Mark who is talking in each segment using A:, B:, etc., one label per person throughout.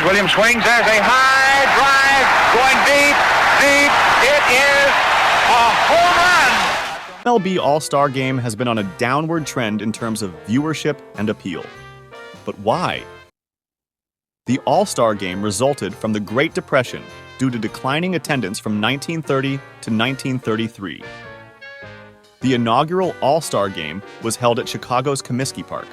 A: Williams swings. There's a high drive going deep, deep. It is a home run.
B: MLB All-Star Game has been on a downward trend in terms of viewership and appeal. But why? The All-Star Game resulted from the Great Depression due to declining attendance from 1930 to 1933. The inaugural All-Star Game was held at Chicago's Comiskey Park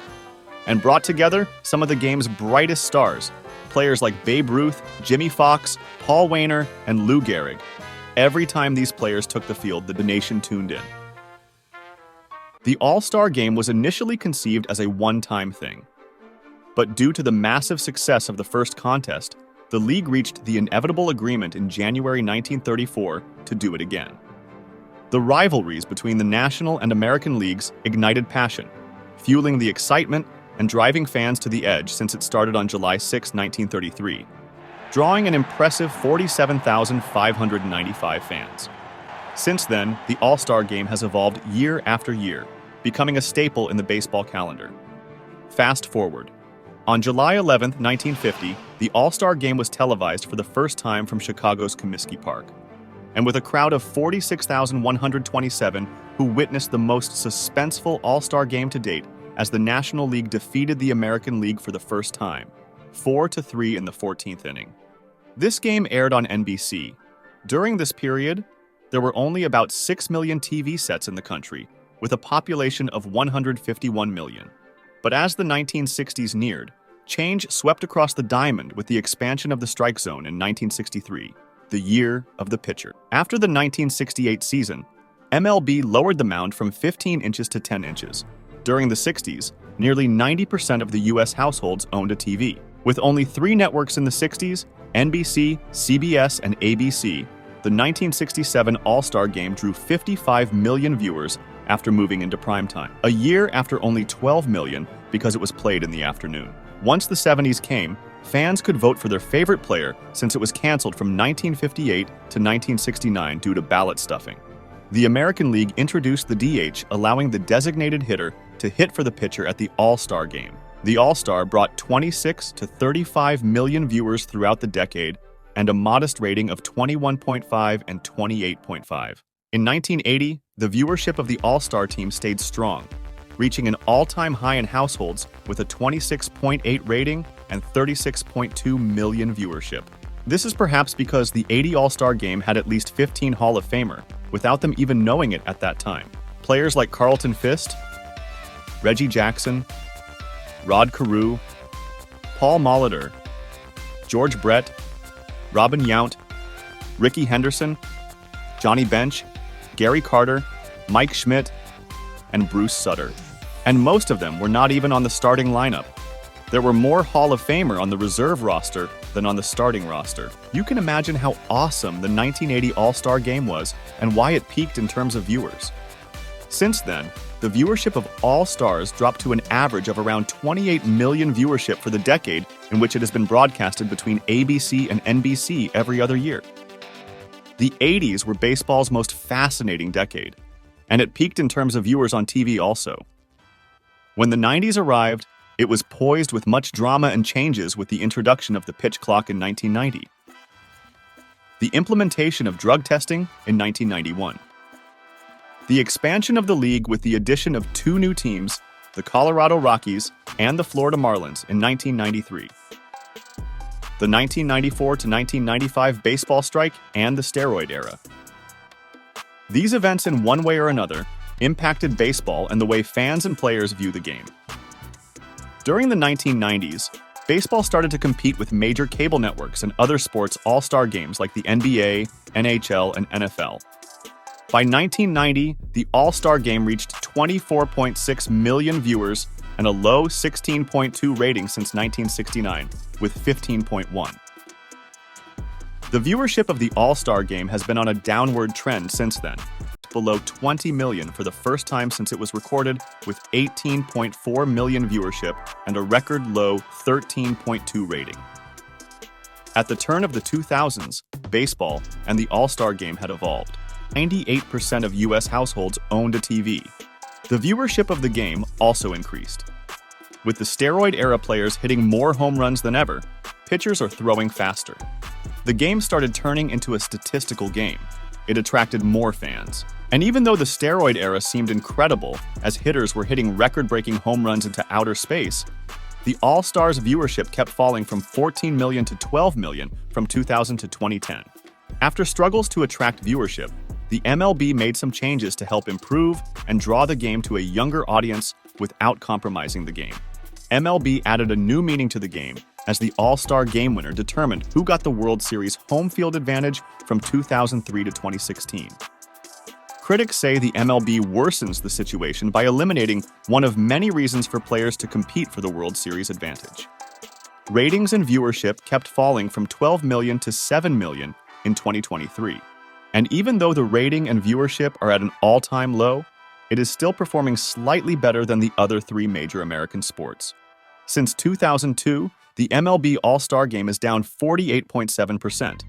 B: and brought together some of the game's brightest stars, players like Babe Ruth, Jimmy Fox, Paul Waner, and Lou Gehrig. Every time these players took the field, the nation tuned in. The All-Star Game was initially conceived as a one-time thing. But due to the massive success of the first contest, the league reached the inevitable agreement in January 1934 to do it again. The rivalries between the National and American leagues ignited passion, fueling the excitement and driving fans to the edge since it started on July 6, 1933, drawing an impressive 47,595 fans. Since then, the All-Star Game has evolved year after year, becoming a staple in the baseball calendar. Fast forward. On July 11, 1950, the All-Star Game was televised for the first time from Chicago's Comiskey Park. And with a crowd of 46,127 who witnessed the most suspenseful All-Star Game to date as the National League defeated the American League for the first time, 4-3 in the 14th inning. This game aired on NBC. During this period, there were only about 6 million TV sets in the country, with a population of 151 million. But as the 1960s neared, change swept across the diamond with the expansion of the strike zone in 1963, the year of the pitcher. After the 1968 season, MLB lowered the mound from 15 inches to 10 inches. During the 60s, nearly 90% of the U.S. households owned a TV. With only 3 networks in the 60s, NBC, CBS, and ABC, the 1967 All-Star Game drew 55 million viewers after moving into primetime, a year after only 12 million because it was played in the afternoon. Once the 70s came, fans could vote for their favorite player since it was canceled from 1958 to 1969 due to ballot stuffing. The American League introduced the DH, allowing the designated hitter to hit for the pitcher at the All-Star Game. The All-Star brought 26 to 35 million viewers throughout the decade and a modest rating of 21.5 and 28.5. In 1980, the viewership of the All-Star team stayed strong, reaching an all-time high in households with a 26.8 rating and 36.2 million viewership. This is perhaps because the 80 All-Star Game had at least 15 Hall of Famer, without them even knowing it at that time. Players like Carlton Fisk, Reggie Jackson, Rod Carew, Paul Molitor, George Brett, Robin Yount, Rickey Henderson, Johnny Bench, Gary Carter, Mike Schmidt, and Bruce Sutter. And most of them were not even on the starting lineup. There were more Hall of Famer on the reserve roster than on the starting roster. You can imagine how awesome the 1980 All-Star Game was and why it peaked in terms of viewers. Since then, the viewership of all stars dropped to an average of around 28 million viewership for the decade in which it has been broadcasted between ABC and NBC every other year. The 80s were baseball's most fascinating decade, and it peaked in terms of viewers on TV also. When the 90s arrived, it was poised with much drama and changes with the introduction of the pitch clock in 1990, the implementation of drug testing in 1991, the expansion of the league with the addition of 2 new teams, the Colorado Rockies and the Florida Marlins in 1993, the 1994 to 1995 baseball strike and the steroid era. These events, in one way or another, impacted baseball and the way fans and players view the game. During the 1990s, baseball started to compete with major cable networks and other sports all-star games like the NBA, NHL, and NFL. By 1990, the All-Star Game reached 24.6 million viewers and a low 16.2 rating since 1969, with 15.1. The viewership of the All-Star Game has been on a downward trend since then, below 20 million for the first time since it was recorded, with 18.4 million viewership and a record low 13.2 rating. At the turn of the 2000s, baseball and the All-Star Game had evolved. 98% of U.S. households owned a TV. The viewership of the game also increased. With the steroid-era players hitting more home runs than ever, pitchers are throwing faster. The game started turning into a statistical game. It attracted more fans. And even though the steroid era seemed incredible, as hitters were hitting record-breaking home runs into outer space, the All-Stars viewership kept falling from 14 million to 12 million from 2000 to 2010. After struggles to attract viewership, the MLB made some changes to help improve and draw the game to a younger audience without compromising the game. MLB added a new meaning to the game, as the All-Star Game winner determined who got the World Series home field advantage from 2003 to 2016. Critics say the MLB worsens the situation by eliminating one of many reasons for players to compete for the World Series advantage. Ratings and viewership kept falling from 12 million to 7 million in 2023. And even though the rating and viewership are at an all-time low, it is still performing slightly better than the other three major American sports. Since 2002, the MLB All-Star Game is down 48.7%.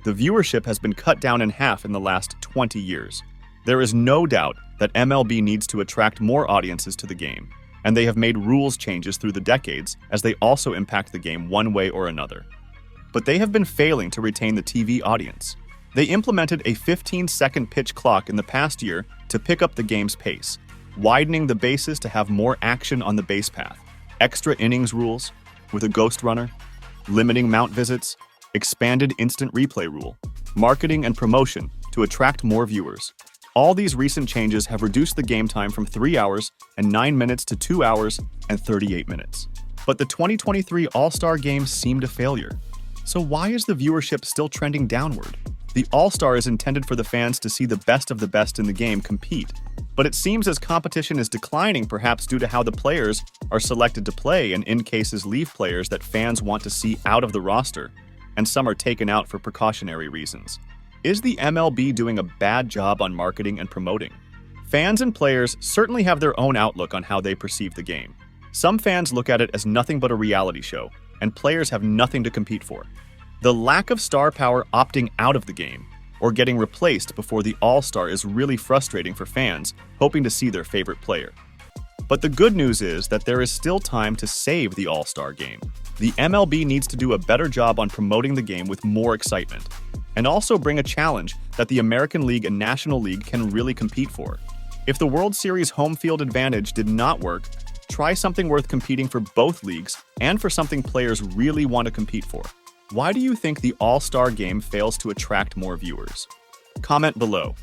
B: The viewership has been cut down in half in the last 20 years. There is no doubt that MLB needs to attract more audiences to the game, and they have made rules changes through the decades as they also impact the game one way or another. But they have been failing to retain the TV audience. They implemented a 15-second pitch clock in the past year to pick up the game's pace, widening the bases to have more action on the base path, extra innings rules with a ghost runner, limiting mount visits, expanded instant replay rule, marketing and promotion to attract more viewers. All these recent changes have reduced the game time from 3 hours and 9 minutes to 2 hours and 38 minutes. But the 2023 All-Star Game seemed a failure. So why is the viewership still trending downward? The All-Star is intended for the fans to see the best of the best in the game compete. But it seems as competition is declining, perhaps due to how the players are selected to play and in cases leave players that fans want to see out of the roster, and some are taken out for precautionary reasons. Is the MLB doing a bad job on marketing and promoting? Fans and players certainly have their own outlook on how they perceive the game. Some fans look at it as nothing but a reality show, and players have nothing to compete for. The lack of star power opting out of the game or getting replaced before the All-Star is really frustrating for fans hoping to see their favorite player. But the good news is that there is still time to save the All-Star Game. The MLB needs to do a better job on promoting the game with more excitement, and also bring a challenge that the American League and National League can really compete for. If the World Series home field advantage did not work, try something worth competing for both leagues and for something players really want to compete for. Why do you think the All-Star Game fails to attract more viewers? Comment below.